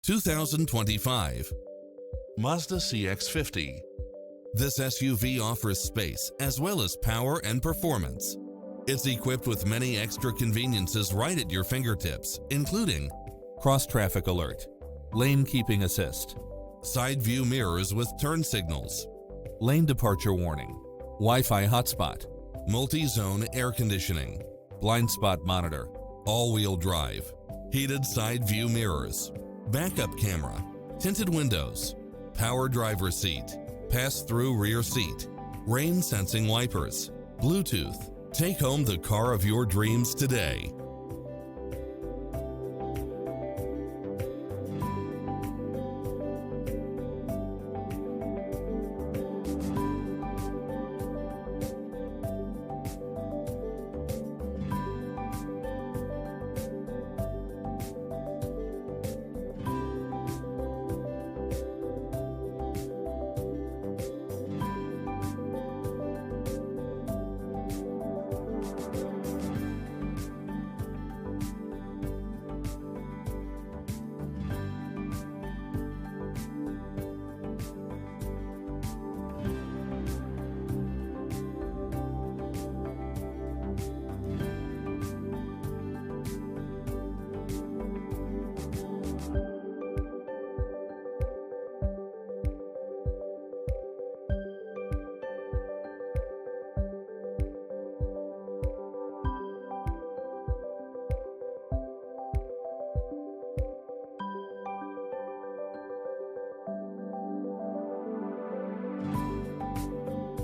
2025 Mazda CX-50. This SUV offers space as well as power and performance. It's equipped with many extra conveniences right at your fingertips, including cross-traffic alert, lane keeping assist, side view mirrors with turn signals, lane departure warning, Wi-Fi hotspot, multi-zone air conditioning, blind spot monitor, all-wheel drive, heated side view mirrors, backup camera, tinted windows, power driver seat, pass-through rear seat, rain sensing wipers, Bluetooth. Take home the car of your dreams today.